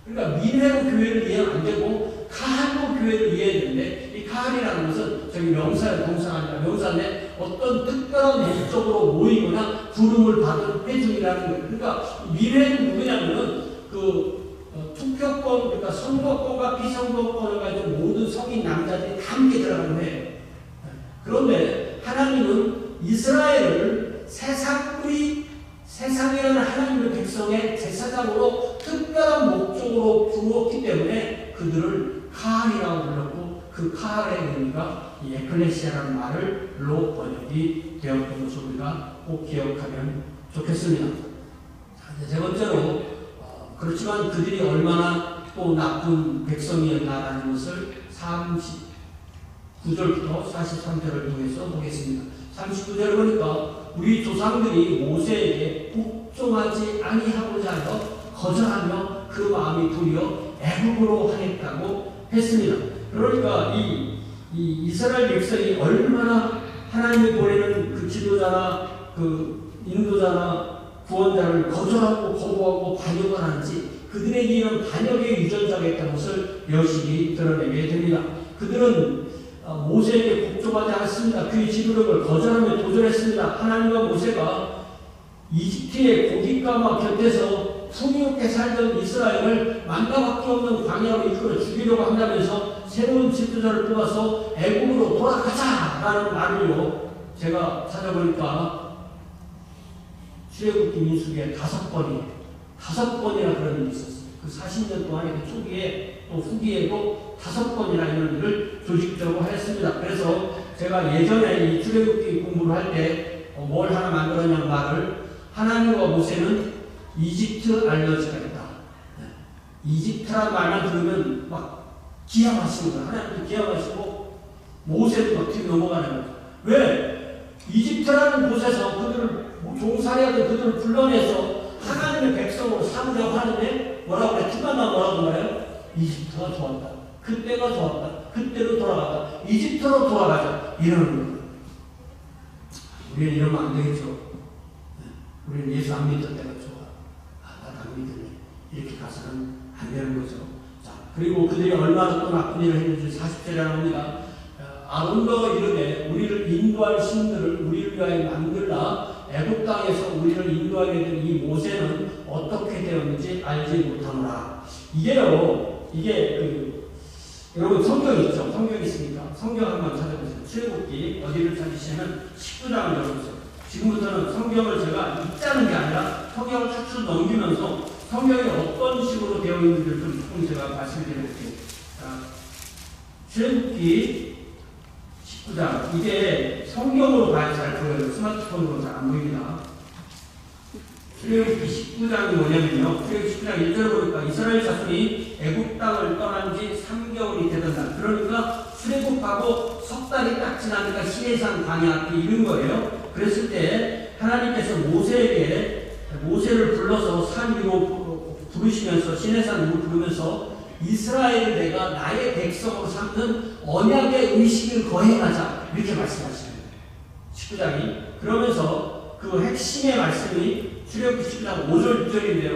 그러니까 민회로 교회를 이해하면 안 되고 카할로 교회를 이해해야 되는데, 이 카할이라는 것은 저기 명사의 동사가 아니라 명사인데 어떤 특별한 목적으로 모이거나 부름을 받은 회중이라는 거예요. 그러니까 민회는 누구냐면은 투표권, 그러니까 선거권과 비선거권을 가지고 모든 성인 남자들이 다 함께 들어가는 거예요. 그런데 하나님은 이스라엘을 세상이라는 하나님의 백성의 제사장으로 특별한 목적으로 부르었기 때문에 그들을 카할이라고 불렀고, 그 카할의 의미가 이 에클레시아라는 말로 번역이 되었던 것을 우리가 꼭 기억하면 좋겠습니다. 세 번째로, 그렇지만 그들이 얼마나 또 나쁜 백성이었나라는 것을 39절부터 43절을 통해서 보겠습니다. 39절을 보니까 우리 조상들이 모세에게 복종하지 아니하고자 하여 거절하며 그 마음이 도리어 애국으로 하겠다고 했습니다. 그러니까 이 이스라엘 백성이 얼마나 하나님이 보내는 그 지도자나 그 인도자나 구원자를 거절하고 거부하고 반역을 하는지, 그들에게는 반역의 유전자가 있다는 것을 여실히 드러내게 됩니다. 그들은 모세에게 복종하지 않았습니다. 그의 지도력을 거절하며 도전했습니다. 하나님과 모세가 이집트의 고깃가마 곁에서 풍요롭게 살던 이스라엘을 만나밖에 없는 광야로 이끌어 죽이려고 한다면서 새로운 지도자를 뽑아서 애굽으로 돌아가자라는 말을요, 제가 찾아보니까 출애굽기 민수기에 5번이나 그런 일이 있었어요. 그 40년 동안의 그 초기에 또 후기에도 5번이나 이런 일을 조직적으로 하였습니다. 그래서 제가 예전에 이 출애굽기 공부를 할 때 뭘 하나 만들었냐는 말을, 하나님과 모세는 이집트 알러지가 있다. 이집트라는 말만 들으면 막 기가 막히는 거야. 하나님도 기가 막히고 모세도 막 뒤로 넘어가는 거야. 왜? 이집트라는 곳에서 그들을 종살이하던 그들을 불러내서 하나님의 백성으로 삼으려고 하는데 뭐라고 그래? 티만나 뭐라고 말해요? 이집트가 좋았다. 그때가 좋았다. 그때로 돌아가자. 이집트로 돌아가자. 이러는 거예요. 우리는 이러면 안 되겠죠. 우리는 예수 안 믿을 때가 좋아. 나도 안 믿으네. 이렇게 가서는 안 되는 거죠. 자, 그리고 그들이 얼마나 또 나쁜 일을 했는지 40절에 나옵니다. 아론도 이르되 우리를 인도할 신들을 우리를 위하여 만들라. 애굽 땅에서 우리를 인도하게 된 이 모세는 어떻게 되었는지 알지 못하노라. 이게 여러분 성경 있죠? 성경 있으니까 성경 한번 찾아보세요. 출애굽기 어디를 찾으시면 19장을 열어보세요. 지금부터는 성경을 제가 읽자는 게 아니라 성경을 쭉쭉 넘기면서 성경이 어떤 식으로 되어 있는지를 좀 조금 제가 말씀드려볼게요. 출애굽기 19장, 이게 성경으로 봐야 잘 보여요. 스마트폰으로 잘 안 보입니다. 출애굽기 19장이 뭐냐면요, 출애굽기 19장 1절 보니까 이스라엘 자손이 애굽 땅을 떠난 지 3개월이 되던 날, 그러니까 출애굽하고 석 달이 딱 지나니까 시내산 광야 앞에 이른 거예요. 그랬을 때 하나님께서 모세를 불러서 산 위로 부르시면서, 시내산 위로 부르면서 이스라엘을 내가 나의 백성으로 삼는 언약의 의식을 거행하자, 이렇게 말씀하시는 거예요. 19장이. 그러면서 그 핵심의 말씀이 출애굽기 19장 5절 6절인데요.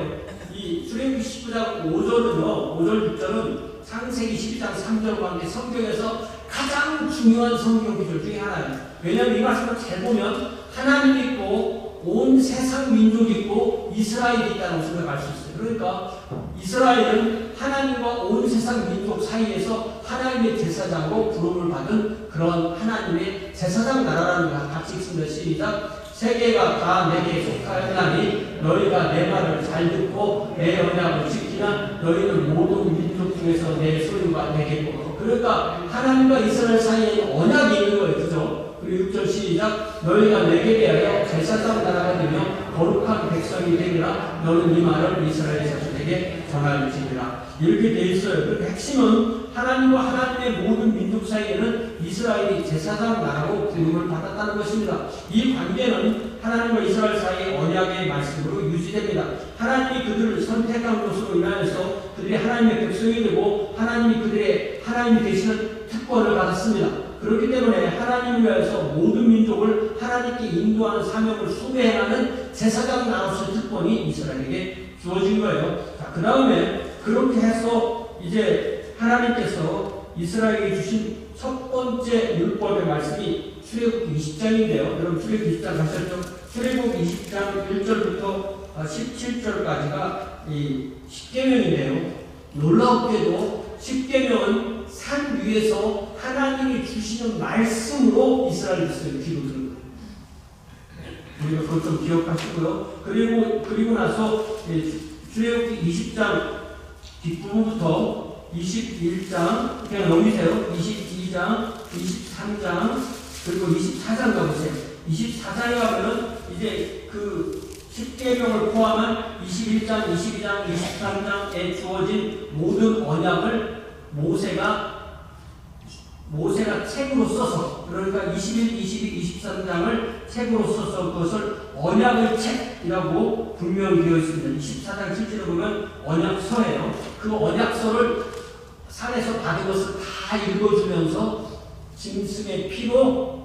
이 출애굽기 19장 5절은요, 5절 6절은 창세기 12장 3절과 함께 성경에서 가장 중요한 성경 구절 중에 하나예요. 왜냐하면 이 말씀을 잘 보면 하나님 있고 온 세상 민족이 있고 이스라엘이 있다는 것을 알 수 있어요. 그러니까 이스라엘은 하나님과 온 세상 민족 사이에서 하나님의 제사장으로 부름을 받은 그런 하나님의 제사장 나라라는 걸 같이 읽습니다. 시작. 세계가 다 내게 속하였나니 너희가 내 말을 잘 듣고 내 언약을 지키나 너희는 모든 민족 중에서 내 소유가 되겠고. 그러니까 하나님과 이스라엘 사이에 언약이 있는 거예요. 그죠? 그리고 6절 시작. 너희가 내게 대하여 제사장 나라가 되며 거룩한 백성이 되리라. 너는 이 말을 이스라엘 자손에게 전할지니라. 이렇게 되어 있어요. 그 핵심은 하나님과 하나님의 모든 민족 사이에는 이스라엘이 제사장 나라로 부름을 받았다는 것입니다. 이 관계는 하나님과 이스라엘 사이의 언약의 말씀으로 유지됩니다. 하나님이 그들을 선택한 것으로 인하여서 그들이 하나님의 백성이 되고 하나님이 되시는 특권을 받았습니다. 그렇기 때문에 하나님을 위해서 모든 민족을 하나님께 인도하는 사명을 수행하는 제사장 나라로서의 특권이 이스라엘에게 주어진 거예요. 자, 그 다음에 그렇게 해서 이제 하나님께서 이스라엘에게 주신 첫 번째 율법의 말씀이 출애굽기 20장인데요. 여러분 출애굽기 20장 가셨죠? 출애굽기 20장 1절부터 17절까지가 이 십계명인데요. 놀랍게도 십계명은 산 위에서 하나님이 주시는 말씀으로 이스라엘 백성이 귀로 들은 거예요. 우리가 그것 좀 기억하시고요. 그리고 나서 출애굽기 20장 뒷부분부터 21장 그냥 넘기세요. 22장, 23장 그리고 24장 가보세요. 24장에 가면은 이제 그 십계명을 포함한 21장, 22장, 23장에 주어진 모든 언약을 모세가 책으로 써서, 그러니까 21, 22, 23장을 책으로 써서 그것을 언약의 책이라고 분명히 되어 있습니다. 24장 7절에 보면 언약서예요. 그 언약서를 산에서 받은 것을 다 읽어주면서 짐승의 피로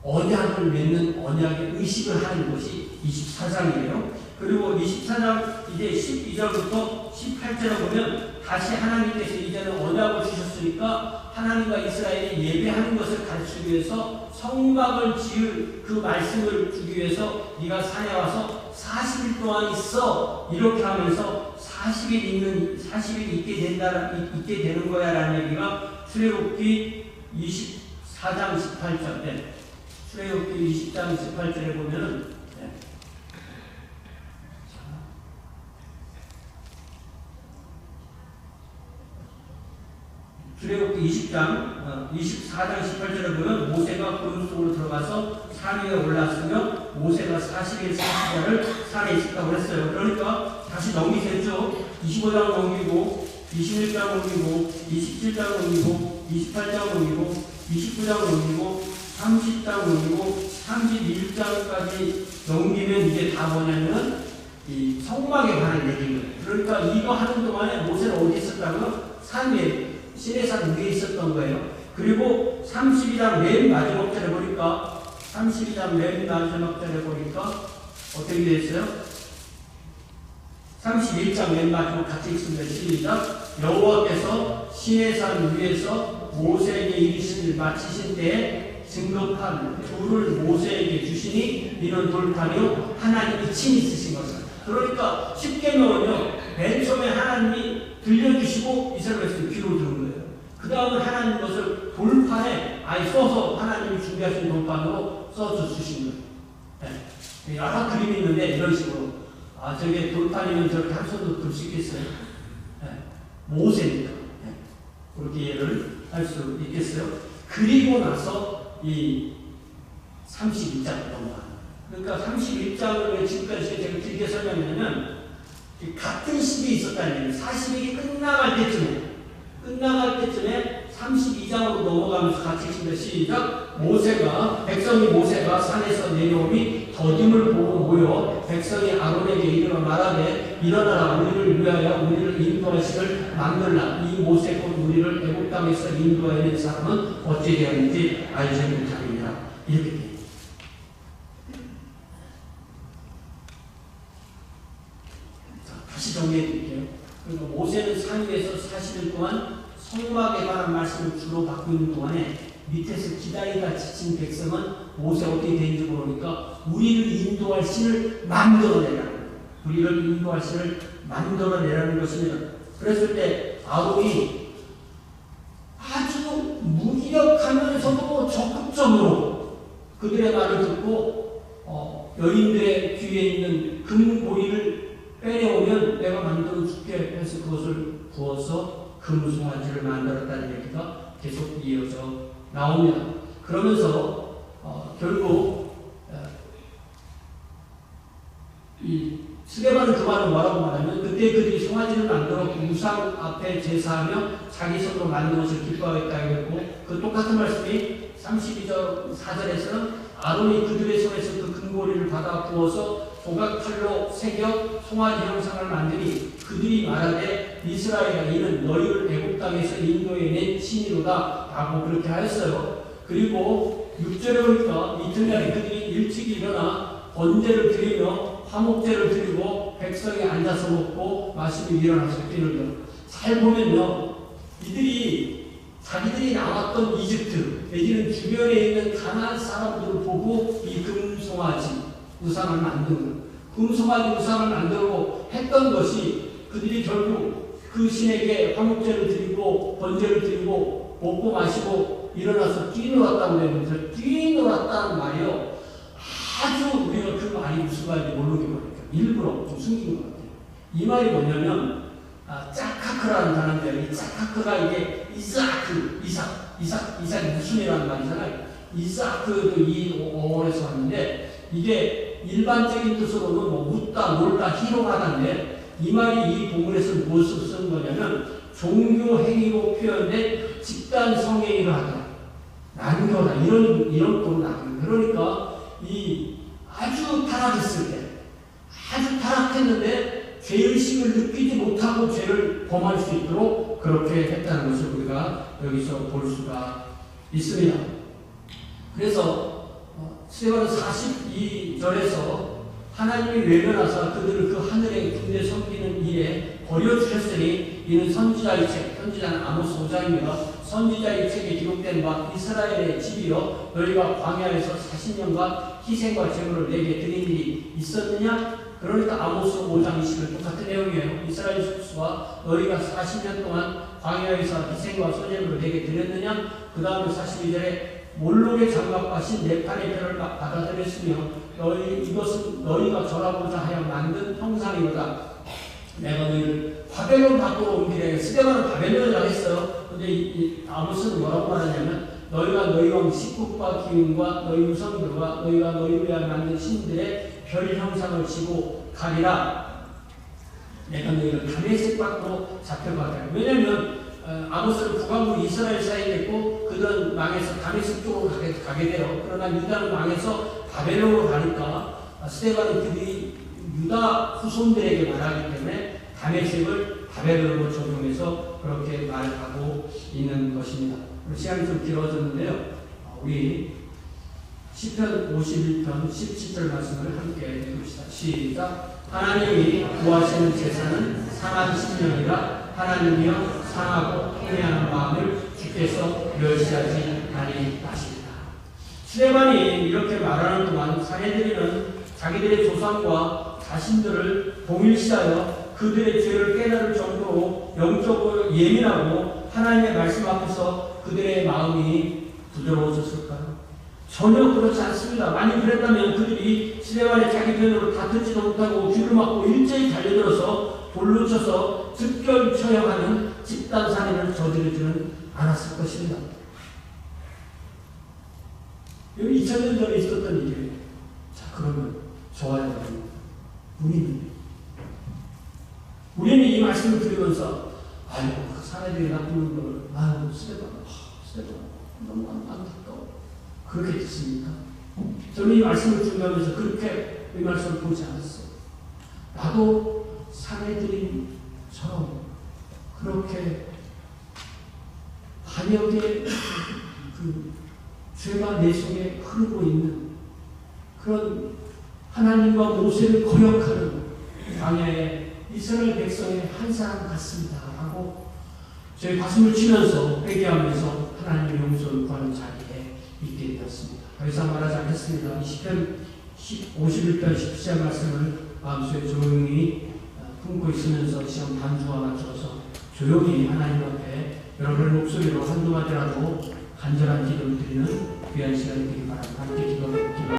언약을 맺는 언약의 의식을 하는 것이 24장이에요. 그리고 24장 이제 12절부터 18절에 보면 다시 하나님께서 이제는 언약을 주셨으니까 하나님과 이스라엘이 예배하는 것을 가르치기 위해서 성막을 지을 그 말씀을 주기 위해서 네가 산에 와서 40일 동안 있어 이렇게 하면서 40일 있게 되는 거야라는 얘기가 출애굽기 24장 18절 출애굽기 20장 18절에 보면은 출애굽기 24장 18절에 보면 모세가 구름 속으로 들어가서 산 위에 올랐으며 모세가 40일 40야를 산에 있었다고 했어요. 그러니까 다시 넘기겠죠. 25장 넘기고 21장 넘기고 27장 넘기고 28장 넘기고 29장 넘기고 30장 넘기고 31장까지 넘기면 이게 다 뭐냐면 이 성막에 관한 얘기인 거예요. 그러니까 이거 하는 동안에 모세는 어디 있었다고요? 산 위에 시내산 위에 있었던 거예요. 그리고 32장 맨 마지막 절에 보니까 어떻게 되어 있어요? 31장 맨 마지막 같이 읽습니다. 시작. 여호와께서 시내산 위에서 모세에게 이르시기를 마치신 때에 증거판 돌을 모세에게 주시니 이는 돌판이요 하나님이 친히 쓰신 것을. 그러니까 십계명은요 맨 처음에 하나님이 들려주시고 이스라엘 백성이 귀로 들은 거예요. 그 다음은 하나님 것을 돌판에 아예 써서 하나님이 준비하신 돌판으로 써서 주신 거예요. 네. 여러 그림이 있는데 이런 식으로 저게 돌판이면 저렇게 한 손으로 들 수 있겠어요? 네. 모세니까 네. 그렇게 이해를 할 수 있겠어요? 그리고 나서 이 31장을 넘어가는 그러니까 31장을 왜 지금까지 제가 길게 설명하냐면 같은 시기에 있었다는 얘기예요. 40일이 끝나갈 때쯤에 32장으로 넘어가면서 같이 읽습니다. 시작. 모세가 산에서 내려오니 더딤을 보고 모여 백성이 아론에게 이르러 말하되 일어나라 우리를 위하여 우리를 인도하시를 만들라. 이 모세 곧 우리를 애굽 땅에서 인도하는 사람은 어찌 되었는지 알지 못함이니라. 이렇게 돼요. 다시 정리해 드릴게요. 그러니까 모세는 산 위에서 40일 동안 성막에 관한 말씀을 주로 받고 있는 동안에 밑에서 기다리다 지친 백성은 모세 어떻게 되는지 모르니까 우리를 인도할 신을 만들어내라는 것입니다. 그랬을 때 아론이 아주 무기력하면서도 적극적으로 그들의 말을 듣고 여인들의 귀에 있는 금고리를 빼내오면 내가 만들어 줄게 해서 그것을 부어서 금송아지를 만들었다는 얘기가 계속 이어져 나옵니다. 그러면서 결국 이 스데반은 그 말을 뭐라고 말하면 그때 그들이 송아지를 만들어 우상 앞에 제사하며 자기 손으로 만든 것을 기뻐하겠다 했고 그 똑같은 말씀이 32절 4절에서는 아론이 그들의 손에서 그 금고리를 받아 부어서 조각칼로 새겨 송아지 형상을 만드니 그들이 말하되 이스라엘아 이는 너희를 애굽 땅에서 인도해낸 신이로다 라고 그렇게 하였어요. 그리고 6절에 보니까 이튿날에 그들이 일찍 일어나 번제를 드리며 화목제를 드리고 백성이 앉아서 먹고 마시고 일어나서 뛰는다. 잘 보면요 이들이 자기들이 나왔던 이집트 내지는 주변에 있는 가나안 사람들을 보고 이 금송아지 우상을 만드는 금송아지 우상을 만들고 했던 것이 그들이 결국 그 신에게 화목제를 드리고 번제를 드리고 먹고 마시고 일어나서 뛰놀았다고 되는데 뛰놀았다는 말이요 아주 우리가 그 말이 무슨 말인지 모르게 말이니까 일부러 좀 숨긴 것 같아요. 이 말이 뭐냐면 짜카크라는 단어인데 이 짜카크가 이게 이삭이 무슨이라는 말이잖아요. 이삭도 이 어원에서 왔는데 이게 일반적인 뜻으로는 뭐 웃다, 놀다, 희롱하다인데 이 말이 이 본문에서 무엇을 쓰는 거냐면 종교 행위로 표현된 집단 성행위를 하다, 난교다 이런 뜻으로 나옵니다. 그러니까 이 아주 타락했을 때, 아주 타락했는데 죄의식을 느끼지 못하고 죄를 범할 수 있도록 그렇게 했다는 것을 우리가 여기서 볼 수가 있습니다. 그래서 스데반은 42절에서 하나님이 외면하사 그들을 그 하늘의 군대 섬기는 일에 버려주셨으니 이는 선지자의 책, 선지자는 아모스 5장입니다. 선지자의 책에 기록된 바 이스라엘의 집이여 너희가 광야에서 40년간 희생과 제물을 내게 드린 일이 있었느냐? 그러니까 아모스 5장 20절 똑같은 내용이에요. 이스라엘 숙수와 너희가 40년 동안 광야에서 희생과 소제물을 내게 드렸느냐? 그 다음에 42절에 몰록의 장막과 신 네팔의 별을 받아들였으며 이것은 너희가 절하고자 하여 만든 형상이로다. 내가 너희를 바벨론 밖으로 옮기려 스데반은 바벨론이라고 했어요. 근데 이 아모스는 뭐라고 말하냐면 너희가 너희 왕 식국과 기운과 너희 우성들과 너희가 너희를 위하여 만든 신들의 별 형상을 지고 가리라. 내가 너희를 다메섹 밖으로 잡혀가리라. 왜냐하면 아모스는 북왕국 이스라엘 사이에 있고 그들은 망해서 다메섹 쪽으로 가게 돼요. 그러나 유다는 망해서 바벨론으로 가니까 스데반은 그들이 유다 후손들에게 말하기 때문에 다메섹을 바벨론으로 적용해서 그렇게 말하고 있는 것입니다. 시간이 좀 길어졌는데요. 우리 시편 51편 17절 말씀을 함께 읽읍시다. 시작. 하나님이 구하시는 제사는 상한 심령이라 하나님이여 상하고 통회하는 마음을 주께서 멸시하지 아니하시리라. 스데반이 이렇게 말하는 동안 사내들이는 자기들의 조상과 자신들을 동일시하여 그들의 죄를 깨달을 정도로 영적으로 예민하고 하나님의 말씀 앞에서 그들의 마음이 부드러워졌을까요? 전혀 그렇지 않습니다. 만약 그랬다면 그들이 스데반의 자기 편으로 다투지도 못하고 귀를 막고 일제히 달려들어서 돌로 쳐서 즉결 처형하는 집단 살인을 저지르지는 않았을 것입니다. 여기 2000년 전에 있었던 일이에요. 자, 그러면 저와 여러분, 우리는 이 말씀을 들으면서 아이고 그 사내들이 나쁜 걸 아이고 스데반 너무 안타까워 그렇게 듣습니까? 저는 이 말씀을 준비하면서 그렇게 이 말씀을 보지 않았어요. 나도 사내들이처럼 그렇게 반역의 그 죄가 내 속에 흐르고 있는 그런 하나님과 모세를 거역하는 광야의 이스라엘 백성의 한 사람 같습니다. 하고 저희 가슴을 치면서 회개하면서 하나님의 용서를 구하는 자리에 있게 되었습니다. 더 이상 말하지 않겠습니다. 이 시편 51편 17절 말씀을 마음속에 조용히 품고 있으면서 시험 반주와 맞춰서 조용히 하나님 앞에 여러분의 목소리로 한두 마디라도 간절한 기도를 드리는 귀한 시간이 되기 바랍니다. 함께 기도합니다.